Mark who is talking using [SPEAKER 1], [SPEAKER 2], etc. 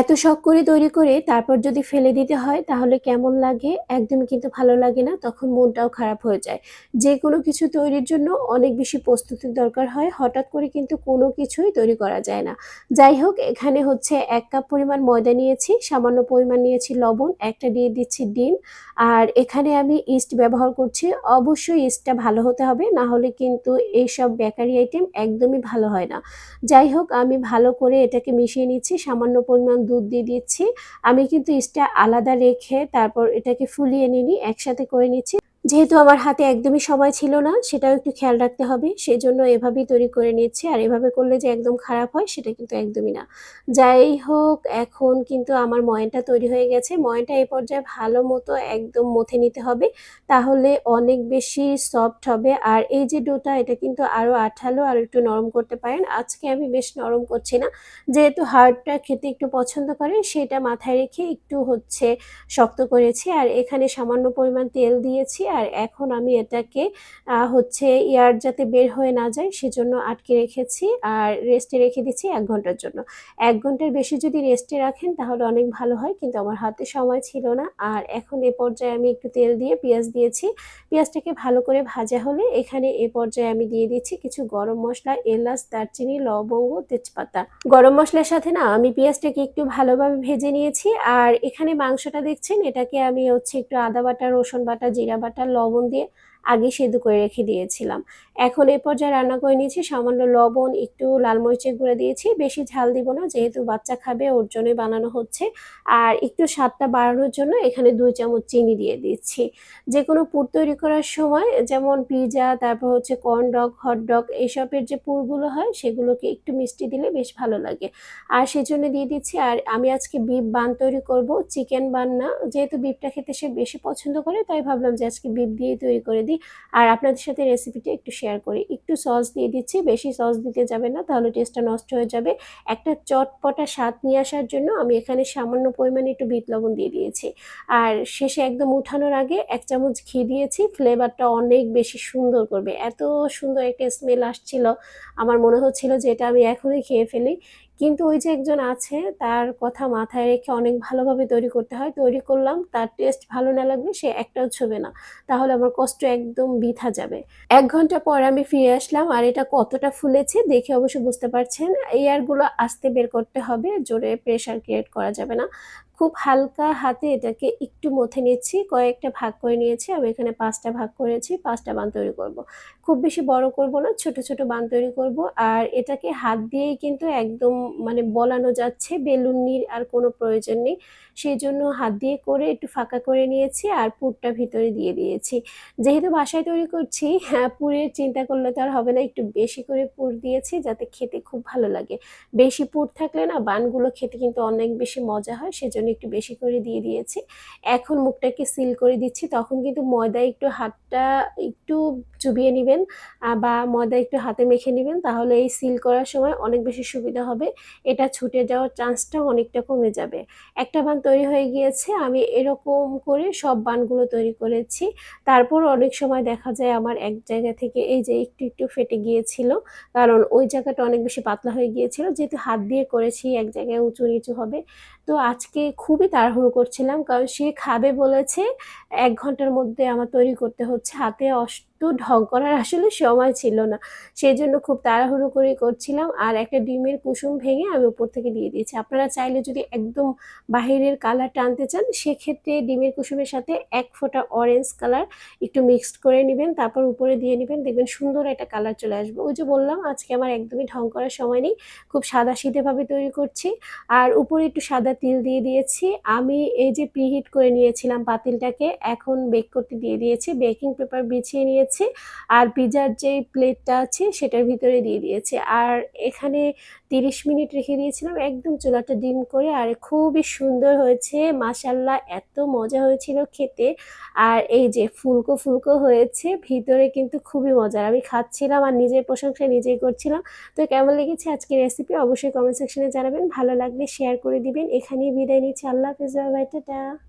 [SPEAKER 1] এত শখ করে তৈরি করে তারপর যদি ফেলে দিতে হয় তাহলে কেমন লাগে? একদমই কিন্তু ভালো লাগে না। তখন মনটাও খারাপ হয়ে যায়। যেকোনো কিছু তৈরির জন্য অনেক বেশি প্রস্তুতির দরকার হয়। হঠাৎ করে কিন্তু কোনো কিছুই তৈরি করা যায় না। যাই হোক, এখানে হচ্ছে ১ কাপ পরিমাণ ময়দা নিয়েছি, সামান্য পরিমাণ নিয়েছি লবণ, একটা দিয়ে দিচ্ছি ডিম। আর এখানে আমি ইস্ট ব্যবহার করছি। অবশ্যই ইস্টটা ভালো হতে হবে। না হলে কিন্তু এইসব বেকারি আইটেম একদমই ভালো হয় না। যাই হোক, আমি ভালো করে এটাকে মিশিয়ে নিচ্ছি। সামান্য পরিমাণ দুধ দিয়ে দিচ্ছি। আমি কিন্তু ইস্টটা আলাদা রেখে তারপর এটাকে ফুলিয়ে নিইনি, একসাথে করে নিচ্ছি। যেহেতু আমার হাতে একদমই সময় ছিল না, সেটাও একটু খেয়াল রাখতে হবে। সেজন্য এভাবেই তৈরি করে নিচ্ছি। আর এভাবে করলে যে একদম খারাপ হয় সেটা কিন্তু একদমই না। যাই হোক, এখন কিন্তু আমার ময়ানটা তৈরি হয়ে গেছে। ময়ানটা এই পর্যায়ে ভালো মতো একদম মথে নিতে হবে। তাহলে অনেক বেশি সফট হবে। আর এই যে ডোটা, এটা কিন্তু আরো আঠালো আর একটু নরম করতে পারেন। আজকে আমি বেশ নরম করছি না। যেহেতু হার্ডটা খেতে একটু পছন্দ করে, সেটা মাথায় রেখে একটু হচ্ছে শক্ত করেছি। আর এখানে সামান্য পরিমাণ তেল দিয়েছি। আর এখন আমি এটাকে হচ্ছে এয়ার যাতে বের হয়ে না যায় সেজন্য আটকে রেখেছি আর রেস্টে রেখে দিচ্ছি ১ ঘন্টার জন্য। ১ ঘন্টার বেশি যদি রেস্টে রাখেন তাহলে অনেক ভালো হয়, কিন্তু আমার হাতে সময় ছিল না। আর এখন এ পর্যায়ে আমি একটু তেল দিয়ে পেঁয়াজ দিয়েছি। পেঁয়াজটাকে ভালো করে ভাজা হলে এখানে এ পর্যায়ে আমি দিয়ে দিচ্ছি কিছু গরম মসলা, এলাচ, দারচিনি, লবঙ্গ, তেজপাতা। গরম মসলার সাথে না আমি পেঁয়াজটাকে একটু ভালোভাবে ভেজে নিয়েছি। আর এখানে মাংসটা দেখছেন, এটাকে আমি হচ্ছে একটু আদা বাটা, রসুন বাটা, জিরা বাটা, লবণ দিয়ে আগে সেদ্ধ করে রেখে দিয়েছিলাম। এখন এই পর্যায়ে রান্না করে নিয়েছি, সামান্য লবণ, একটু লাল মরিচের গুঁড়া দিয়েছি। বেশি ঝাল দিব না, যেহেতু বাচ্চা খাবে ওর জন্যই বানানো হচ্ছে। আর একটু স্বাদটা বাড়ানোর জন্য এখানে ২ চামচ চিনি দিয়ে দিচ্ছি। যেকোনো পুর তৈরি করার সময় যেমন পিজা, তারপর হচ্ছে কর্ন ডগ, হট ডগ এসবের যে পুরগুলো হয় সেগুলোকে একটু মিষ্টি দিলে বেশ ভালো লাগে। আর সেজন্য দিয়ে দিচ্ছি। আর আমি আজকে বিফ বান তৈরি করব, চিকেন বান না। যেহেতু বিফটা খেতে সে বেশি পছন্দ করে, তাই ভাবলাম যে আজকে বিফ দিয়েই তৈরি করে দিই। আর আপনাদের সাথে রেসিপিটা একটু শেয়ার করি। একটু সস দিয়ে দিচ্ছি, বেশি সস দিতে যাবে না, তাহলে টেস্টটা নষ্ট হয়ে যাবে। একটা চটপটা স্বাদ নিয়ে আসার জন্য আমি এখানে সামান্য পরিমাণে একটু বিট লবণ দিয়ে দিয়েছি। আর শেষে একদম উঠানোর আগে ১ চামচ ঘি দিয়েছি। ফ্লেভারটা অনেক বেশি সুন্দর করবে। এত সুন্দর একটা স্মেল আসছিল, আমার মনে হচ্ছিল যে এটা আমি এখনই খেয়ে ফেলি। কিন্তু ওই যে একজন আছে, তার কথা মাথায় রেখে অনেক ভালোভাবে তৈরি করতে হয়। তৈরি করলাম, তার টেস্ট ভালো না লাগলে সে একটাও ছুবে না। তাহলে আমার কষ্ট একদম বৃথা যাবে। ১ ঘন্টা পর আমি ফিরে আসলাম। আর এটা কতটা ফুলেছে দেখে অবশ্য বুঝতে পারছেন। এয়ারগুলো আস্তে বের করতে হবে, জোরে প্রেশার ক্রিয়েট করা যাবে না। খুব হালকা হাতে এটাকে একটু মথে নিচ্ছি। কয়েকটা ভাগ করে নিয়েছি। আমি এখানে ৫ টা ভাগ করেছি। ৫ টা বান তৈরি করব। খুব বেশি বড় করব না, ছোট, ছোট বান তৈরি করব। আর এটাকে হাত দিয়েই কিন্তু একদম মানে বলানো যাচ্ছে, বেলুনির আর কোনো প্রয়োজন নেই। সেজন্য হাত দিয়ে করে একটু ফাঁকা করে নিয়েছি আর পুরটা ভিতরে দিয়ে দিয়েছি। যেহেতু বাসায় তৈরি করছি, হ্যাঁ, পুরের চিন্তা করলে তো আর হবে না। একটু বেশি করে পুর দিয়েছি যাতে খেতে খুব ভালো লাগে। বেশি পুর থাকলে না বানগুলো খেতে কিন্তু অনেক বেশি মজা হয়, সেজন্য একটু বেশি করে দিয়ে দিয়েছি। এখন মুখটাকে সিল করে দিচ্ছি। তখন কিন্তু ময়দায় একটু হাতটা একটু চুবিয়ে নিবেন বা ময়দা একটু হাতে মেখে নিবেন, তাহলে এই সিল করার সময় অনেক বেশি সুবিধা হবে। এটা ছুটে যাওয়ার চান্সটাও অনেকটা কমে যাবে। একটা বান তৈরি হয়ে গিয়েছে। আমি এরকম করে সব বানগুলো তৈরি করেছি। তারপর অনেক সময় দেখা যায় আমার এক জায়গা থেকে এই যে একটু, একটু ফেটে গিয়েছিল। কারণ ওই জায়গাটা অনেক বেশি পাতলা হয়ে গিয়েছিল। যেহেতু হাত দিয়ে করেছি, এক জায়গায় উঁচু-নিচু হবে। তো আজকে খুবই তাড়াহুড়ো করছিলাম। কারণ সে খাবে বলেছে। ১ ঘন্টার মধ্যে আমার তৈরি করতে হচ্ছে। হাতে ঢং করার আসলে সময় ছিল না। সেজন্য খুব তাড়াহুড়ো করে করছিলাম। আর একটা ডিমের কুসুম ভেঙে আমি উপর থেকে দিয়ে দিয়েছি। আপনারা চাইলে যদি একদম বাহিরের কালারটা আনতে চান, সেক্ষেত্রে ডিমের কুসুমের সাথে ১ ফোঁটা অরেঞ্জ কালার একটু মিক্সড করে নিবেন। তারপর উপরে দিয়ে নিবেন। দেখবেন সুন্দর একটা কালার চলে আসবে। ওই যে বললাম আজকে আমার একদমই ঢং করার সময় নেই। খুব সাদাসিধেভাবে তৈরি করছি। আর উপরে একটু সাদা তিল দিয়ে দিয়েছি। আমি এই যে প্রিহিট করে নিয়েছিলাম পাতিলটাকে, এখন বেক করতে দিয়ে দিয়েছি। বেকিং পেপার বিছিয়ে নিয়েছি। আর পিজ্জার যেই প্লেটটা আছে সেটার ভিতরে দিয়ে দিয়েছি। আর এখানে ৩০ মিনিট রেখে দিয়েছিলাম একদম চুলাটা ডিম করে। আর খুবই সুন্দর হয়েছে। মাশাআল্লাহ, এত মজা হয়েছিল খেতে। আর এই যে ফুলকো, ফুলকো হয়েছে। ভিতরে কিন্তু খুবই মজার। আমি খাচ্ছিলাম আর নিজের প্রশংসা নিজেই করছিলাম। তো কেমন লেগেছে আজকের রেসিপি অবশ্যই কমেন্ট সেকশনে জানাবেন। ভালো লাগলে শেয়ার করে দিবেন। এখানেই বিদায় নিচ্ছি। আল্লাহ হাফেজ, বাই বাই, টাটা।